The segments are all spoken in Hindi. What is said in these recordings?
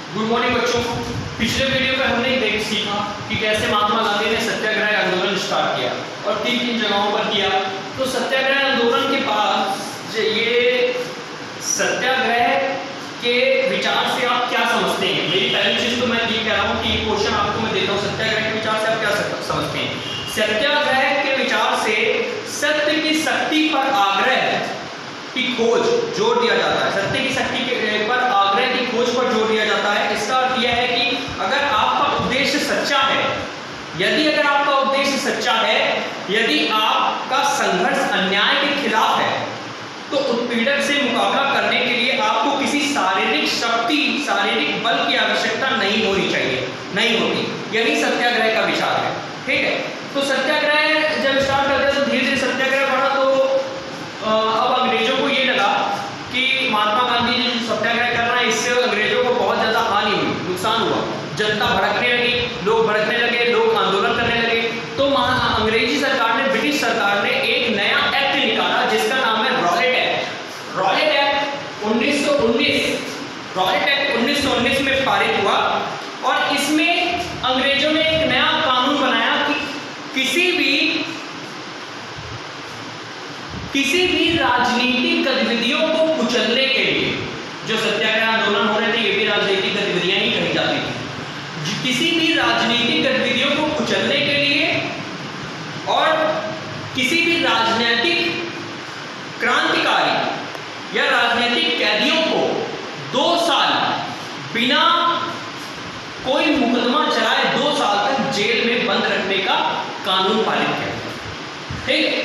गुड मॉर्निंग बच्चों। पिछले वीडियो में हमने सीखा कि कैसे महात्मा गांधी ने सत्याग्रह आंदोलन स्टार्ट किया और किन किन जगहों पर किया। तो सत्याग्रह आंदोलन के बाद ये सत्याग्रह के विचार से आप क्या समझते हैं? मेरी पहली चीज तो मैं ये कह रहा हूँ कि क्वेश्चन आपको मैं देता हूँ, सत्याग्रह के विचार से आप क्या समझते हैं? सत्याग्रह के विचार से सत्य की शक्ति पर आग्रह की खोज जोर दिया जाता है। सत्य की शक्ति के पर आग्रह की खोज पर जोर दिया जाता है। इसका अर्थ यह है कि अगर आपका उद्देश्य सच्चा है, अगर आपका उद्देश्य सच्चा है, यदि आपका संघर्ष अन्याय के खिलाफ है, तो उत्पीड़क से मुकाबला करने के लिए आपको किसी शारीरिक शक्ति, शारीरिक बल की आवश्यकता नहीं होनी चाहिए, नहीं होती। यही सत्याग्रह का विचार है। ठीक है, तो सत्याग्रह जब स्टार्ट करते हैं तो धीरे धीरे सत्याग्रह बढ़ा। तो अब अंग्रेजों को ये लगा कि महात्मा गांधी जी जो सत्याग्रह कर रहे हैं, इससे अंग्रेजों को बहुत ज्यादा हानि हुई, नुकसान हुआ। जनता भड़कने लगी, लोग भड़कने लगे, लोग आंदोलन करने लगे। तो अंग्रेजी सरकार ने, ब्रिटिश सरकार ने एक नया एक्ट निकाला जिसका नाम है रॉलेट एक्ट। रॉलेट एक्ट 1919 में पारित हुआ और इसमें अंग्रेजों ने एक नया कानून बनाया कि किसी भी राजनीतिक गतिविधियों को कुचलने के लिए, जो सत्याग्रह आंदोलन हो रहे थे ये भी राजनीतिक गतिविधियां ही कही जाती थी, किसी भी राजनीतिक गतिविधियों को कुचलने के लिए और किसी भी राजनीतिक क्रांतिकारी या राजनीतिक कैदियों को 2 साल बिना कोई मुकदमा चलाए 2 साल तक जेल में बंद रखने का कानून पारित किया। ठीक है,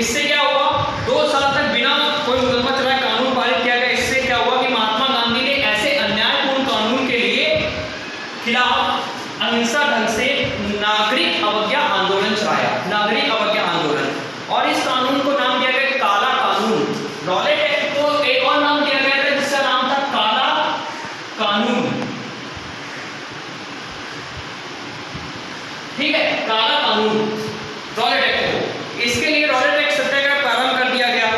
इससे क्या हुआ? 2 साल तक बिना कोई मुकदमा चलाए कानून पारित किया गया। इससे क्या हुआ कि महात्मा गांधी ने ऐसे अन्यायपूर्ण कानून के लिए खिलाफ अहिंसा ढंग से नागरिक अवज्ञा आंदोलन चलाया, नागरिक अवज्ञा आंदोलन। और इस कानून को नाम दिया गया काला कानून। रॉलेट एक्ट को एक और नाम दिया गया था जिसका नाम था काला कानून। ठीक है, काला कानून रॉलेट एक्ट को। इसके लिए रॉलेट एक्ट सत्याग्रह प्रारंभ कर दिया गया।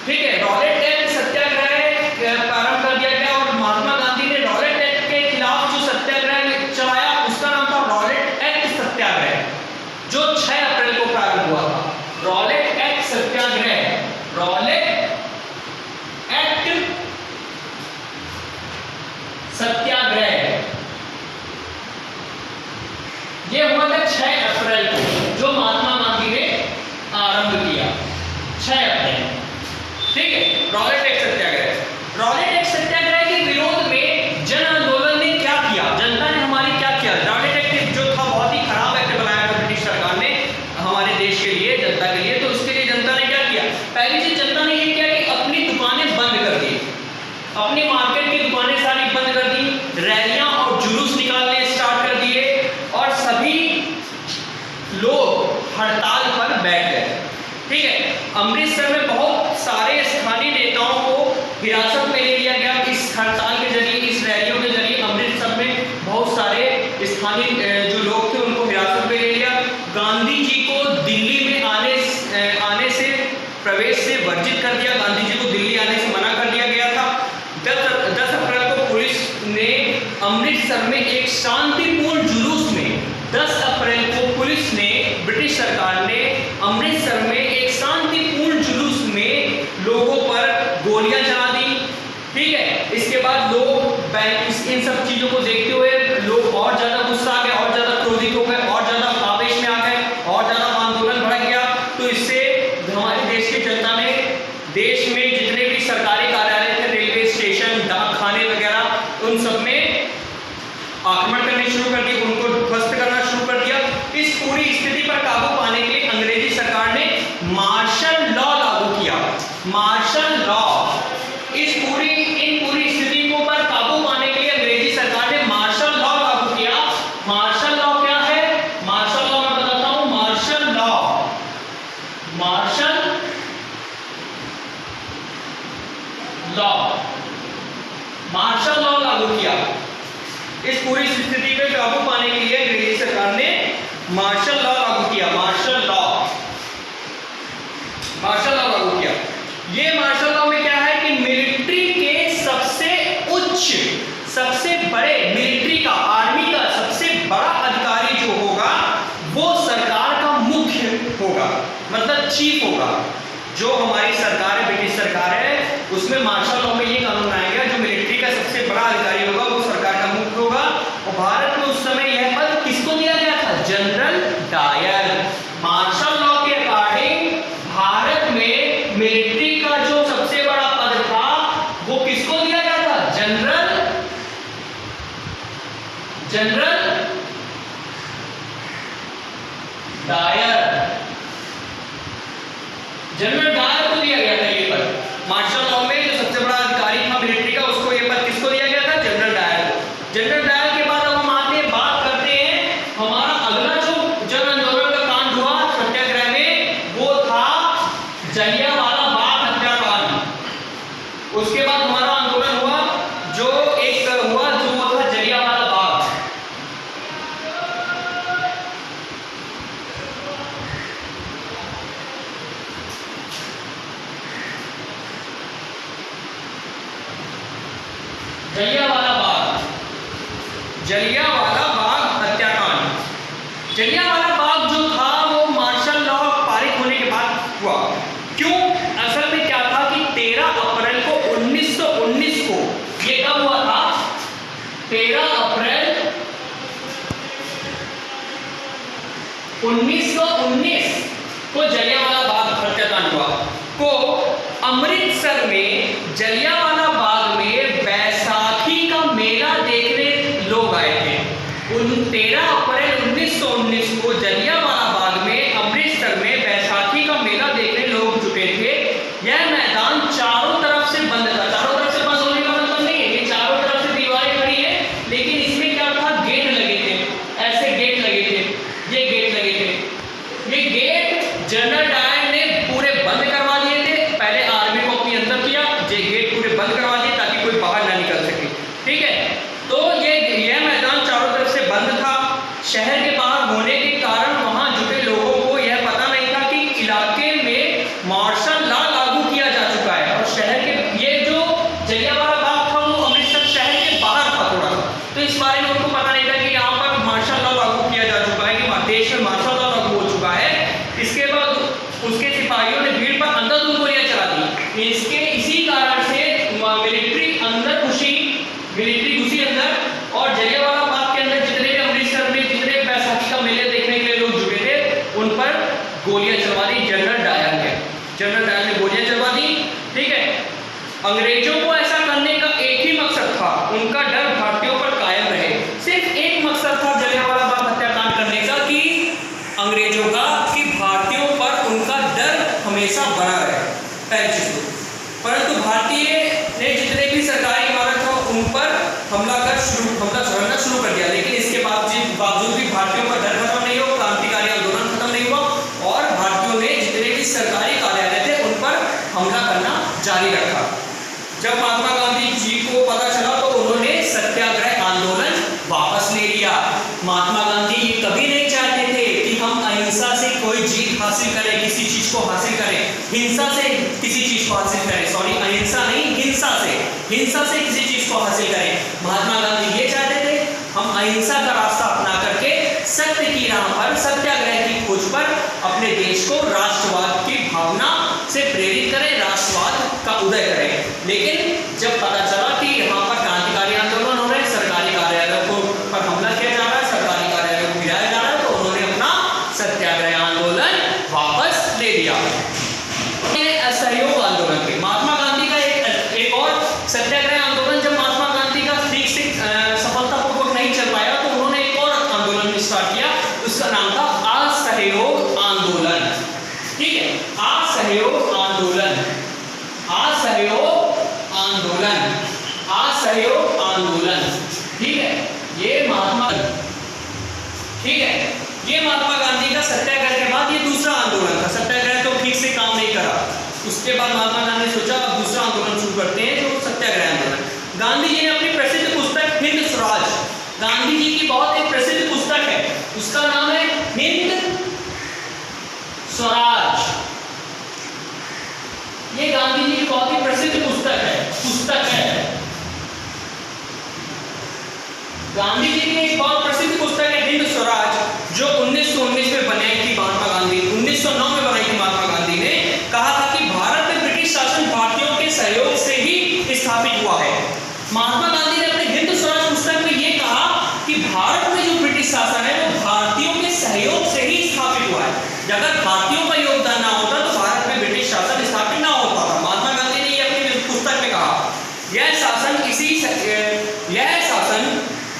ठीक है, रॉलेट एक्ट सत्याग्रह प्रारंभ कर दिया गया और महात्मा गांधी ने रॉलेट एक्ट के खिलाफ जो सत्याग्रह चलाया उसका नाम था रॉलेट एक्ट सत्याग्रह, जो 6 अप्रैल को प्रारंभ हुआ था। रॉलेट एक्ट सत्याग्रह, रॉलेट एक्ट सत्याग्रह, ये हुआ था 6 अप्रैल को, जो महात्मा गांधी ने आरंभ किया 6 अप्रैल। ठीक है, रॉलेट एक्ट सत्याग्रह। रॉलेट एक्ट सत्याग्रह के विरोध में जन आंदोलन ने क्या किया? जनता ने हमारी क्या किया? रॉलेट एक्ट जो था बहुत ही खराब एक्ट बनाया था ब्रिटिश सरकार ने हमारे देश के लिए, जनता के लिए। तो उसके लिए जनता ने क्या किया? पहली चीज जनता ने ये किया कि अपनी दुकानें बंद कर दी, अपनी मार्केट की दुकानें सारी बंद कर दी, रैलियां और जुलूस निकालने स्टार्ट कर दिए और सभी लोग हड़ताल पर बैठ गए। ठीक है, अमृतसर में बहुत सारे स्थानीय नेताओं को हिरासत में ले लिया गया। इस हड़ताल के जरिए, इस रैलियों के जरिए अमृतसर में बहुत सारे स्थानीय जो लोग थे उनको हिरासत में ले लिया। गांधी जी को दिल्ली में आने से, प्रवेश से वर्जित कर दिया। गांधी जी को दिल्ली आने से मना कर दिया गया था। 10 अप्रैल को पुलिस ने अमृतसर में एक शांतिपूर्ण जुलूस में, 10 अप्रैल को पुलिस ने, ब्रिटिश सरकार ने अमृतसर में एक शांतिपूर्ण जुलूस में लोगों पर गोलियां चला दी। ठीक है, इसके बाद लोग इन सब चीजों को देखते हुए लोग और ज्यादा गुस्सा आ गए, और ज्यादा क्रोधित हो गए, और ज्यादा आवेश में आ गए, और ज्यादा आंदोलन बढ़ गया। तो इससे हमारे देश की जनता ने देश में जितने भी सरकारी कार्यालय थे, रेलवे स्टेशन, डाकखाने वगैरह, उन सब में आक्रमण करने शुरू कर दिए, उनको ध्वस्त करना शुरू कर दिया। इस पूरी स्थिति पर काबू पाने के लिए अंग्रेजी सरकार ने मार्शल लॉ लागू किया। मार्शल लॉ, इन पूरी स्थिति को पर काबू पाने के लिए अंग्रेजी सरकार ने मार्शल लॉ लागू किया। मार्शल लॉ क्या है? मार्शल लॉ मैं बताता हूं। Martial law, martial law, martial law लागू किया। इस पूरी स्थिति पे काबू पाने के लिए अंग्रेजी सरकार ने मार्शल लॉ लागू किया। मार्शल लॉ लागू किया। ये मार्शल लॉ में क्या है कि मिलिट्री के सबसे उच्च, सबसे बड़े चीफ होगा। जो हमारी सरकार है, ब्रिटिश सरकार है, उसमें मार्शल लॉ में ये कानून बनाया गया, जो मिलिट्री का सबसे बड़ा अधिकारी होगा वो सरकार का मुख्य होगा। और भारत में उस समय यह पद किसको दिया गया था? General Dyer. मार्शल लॉ के अकॉर्डिंग भारत में मिलिट्री का जो सबसे बड़ा पद था वो किसको दिया गया था? General Dyer. जनरल डायर को दिया गया था ये पद। मार्शल लॉ में जो सबसे बड़ा अधिकारी था मिलिट्री का, उसको ये पद किसको दिया गया था? जनरल डायर को। जनरल डायर के बाद अब हम आते हैं, बात करते हैं हमारा अगला जो जन आंदोलन का कांड हुआ सत्याग्रह में, वो था जलियांवाला बाग हत्याकांड। उसके बाद हमारा आंदोलन हुआ जो एक हुआ जो था जलियांवाला बाग। जलियांवाला बाग हत्याकांड। जलियांवाला बाग जो था वो मार्शल लॉ पारित होने के बाद हुआ। क्यों? असल में क्या था कि 13 अप्रैल को 1919 को, ये कब हुआ था? 13 अप्रैल 1919 को जलियांवाला बाग हत्याकांड हुआ। को अमृतसर में जलियांवाला बाग में बैसाखी का मेला देखने लोग आए थे। 13 अप्रैल 1919 को जलियांवाला बाग में अमृतसर में बैसाखी का मेला देखने लोग जुटे थे। यह मैदान चारों तरफ से बंद था। चारों तरफ से बंद होने का मतलब नहीं है, ये चारों तरफ से दीवारें खड़ी है, लेकिन इसमें क्या था? गेट लगे थे, ऐसे गेट लगे थे, ये गेट लगे थे। ये गेट जनरल डायर ने पूरे बंद करवा दिए थे। पहले आर्मी को अपने अंदर किया, ये गेट पूरे बंद करवा दिए ताकि कोई बाहर ना निकल सके। ठीक है, तो यह मैदान चारों तरफ से बंद था। शहर के बाहर होने के कारण वहां जुटे लोगों को यह पता नहीं था कि इलाके में मार्शल लॉ लागू किया जा चुका है। और शहर के ये जो जलियांवाला बाग था वो अमृतसर शहर के बाहर था थोड़ा सा, तो इस बारे में उनको पता नहीं था कि यहाँ पर मार्शल लॉ लागू किया जा चुका है, कि देश में मार्शल लॉ लागू हो चुका है। इसके बाद उसके सिपाहियों ने भीड़ पर अंधाधुंध गोलियां चला दी। इसी कारण से मिलिट्री घुसी अंदर, और जलियांवाला बाग के अंदर जितने भी अमृतसर में जितने बैसाखी का मेले देखने के लिए लोग जुटे थे उन पर गोलियां चलवा दी जनरल डायर ने गोलियां चलवा दी। ठीक है, अंग्रेजों को ऐसा करने का एक ही मकसद था, उनका डर भारतीयों पर कायम रहे। सिर्फ एक मकसद था जलियांवाला बाग हत्याकांड करने का, कि अंग्रेजों का, कि भारतीयों पर उनका डर हमेशा बना रहे, पहली चीज तो। परंतु भारतीय ने जितने भी सरकारी इमारत था उन पर हमला करना शुरू कर दिया, लेकिन इसके बावजूद भी भारतीयों का डर खत्म नहीं हुआ, क्रांतिकारी आंदोलन खत्म नहीं हुआ, और भारतीयों ने जितने भी सरकारी कार्यालय थे उन पर हमला करना जारी रखा। जब महात्मा गांधी जी को पता चला तो उन्होंने सत्याग्रह आंदोलन वापस ले लिया। महात्मा गांधी ये कभी नहीं चाहते थे कि हम अहिंसा से कोई जीत हासिल करें, किसी चीज को हासिल करें, हिंसा से किसी चीज को हासिल करें, सॉरी अहिंसा नहीं, हिंसा से किसी चीज को हासिल करें। महात्मा गांधी ये चाहते थे हम अहिंसा का रास्ता अपना करके सत्य की राह पर, सत्याग्रह की खोज पर अपने देश को राष्ट्रवाद की भावना से प्रेरित करें, राष्ट्रवाद का उदय करें। लेकिन जब पता चला कि यहाँ पर क्रांतिकारी आंदोलन हो रहे हैं, सरकारी कार्यालयों पर हमला किया जा रहा है, सरकारी कार्यालयों को गिराया जा रहा है, तो उन्होंने अपना सत्याग्रह आंदोलन वापस ले लिया। असहयोग आंदोलन के महात्मा गांधी का एक और सत्याग्रह आंदोलन, जब महात्मा गांधी का ठीक से सफलतापूर्वक नहीं चल पाया तो उन्होंने एक और आंदोलन स्टार्ट किया, उसका नाम था असहयोग आंदोलन। ठीक है, असहयोग आंदोलन, असहयोग आंदोलन, असहयोग आंदोलन। ठीक है, ये महात्मा गांधी का सत्याग्रह के बाद ये दूसरा आंदोलन था। सत्याग्रह तो ठीक से काम नहीं करा, उसके बाद महात्मा गांधी ने सोचा अब दूसरा आंदोलन शुरू करते हैं, जो सत्याग्रह आंदोलन। गांधी जी ने अपनी प्रसिद्ध पुस्तक हिंद स्वराज, गांधी जी की बहुत एक प्रसिद्ध पुस्तक है, उसका नाम है हिंद स्वराज। ये गांधी जी की बहुत ही प्रसिद्ध पुस्तक है। गांधी जी की एक बहुत प्रसिद्ध पुस्तक है हिंद स्वराज, जो 1919 में बनाई थी महात्मा गांधी, 1909 में बनाई थी महात्मा गांधी।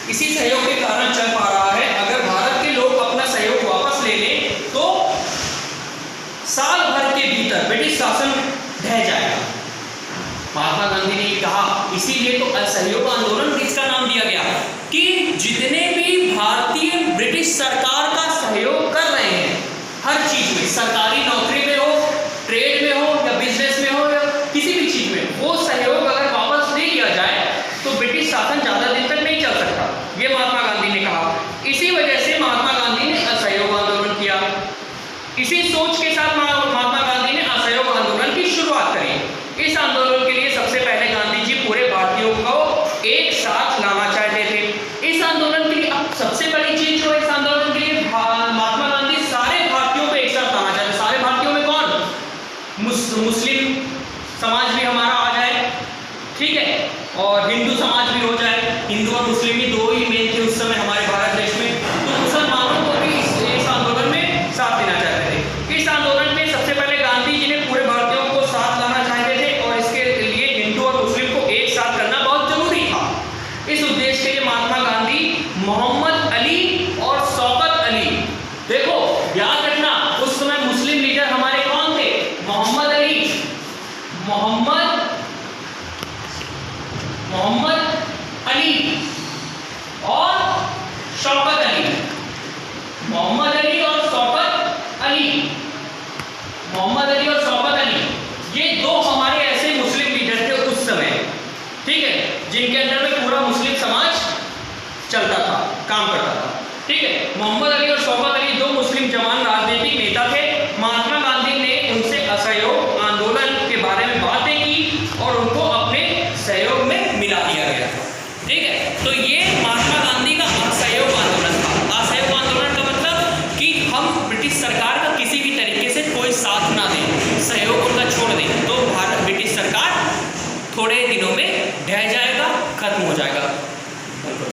इसी सहयोग के कारण चल पा रहा है। अगर भारत के लोग अपना सहयोग वापस ले लें तो साल भर के भीतर ब्रिटिश शासन ढह जाएगा। महात्मा गांधी ने कहा, इसीलिए तो असहयोग आंदोलन इसका नाम दिया गया कि जितने भी भारतीय ब्रिटिश सरकार का सहयोग कर रहे हैं हर चीज में, सरकारी नौकरी में हो, ट्रेड में हो या बिजनेस में हो या किसी भी चीज में, वो सहयोग अगर वापस ले लिया जाए तो ब्रिटिश शासन ज्यादा दिन तक नहीं चल सकता। ये महात्मा गांधी ने कहा। इसी वजह से महात्मा गांधी ने असहयोग आंदोलन किया। इसी सोच के साथ महात्मा गांधी ने असहयोग आंदोलन की शुरुआत करी। इस आंदोलन के लिए सबसे पहले गांधी जी पूरे भारतीयों को एक साथ लाना चाहते थे। इस आंदोलन के लिए अब सबसे बड़ी चीज जो है, इस आंदोलन के लिए महात्मा गांधी सारे भारतीयों को एक साथ लाना चाहते। सारे भारतीयों में कौन? मुस्लिम समाज भी हमारा आ जाए, ठीक है, और हिंदू समाज भी हो जाए। हिंदू और मुस्लिम ही दो ही मेन थे उस समय हमारे भारत देश में। तो मुसलमानों को भी इस आंदोलन में साथ देना चाहते थे। इस आंदोलन में सबसे पहले गांधी जी ने पूरे भारतीयों को साथ लाना चाहते थे और इसके लिए हिंदू और मुस्लिम को एक साथ करना बहुत जरूरी था। इस उद्देश्य के लिए महात्मा गांधी मोहम्मद अली और शौकत अली, देखो याद रखना उस समय मुस्लिम लीडर हमारे कौन थे? मोहम्मद अली, मोहम्मद अली और शौकत अली। मोहम्मद अली और शौकत अली, मोहम्मद अली और शौकत अली, ये दो हमारे ऐसे मुस्लिम लीडर थे उस समय, ठीक है, जिनके अंदर में पूरा मुस्लिम समाज चलता था, काम करता था, ठीक है। मोहम्मद अली और शौकत अली दो मुस्लिम जवान राजनीतिक नेता थे। महात्मा गांधी ने उनसे असहयोग आंदोलन के बारे में बातें की और उनको अपने सहयोग में मिला दिया गया, ठीक है। तो ये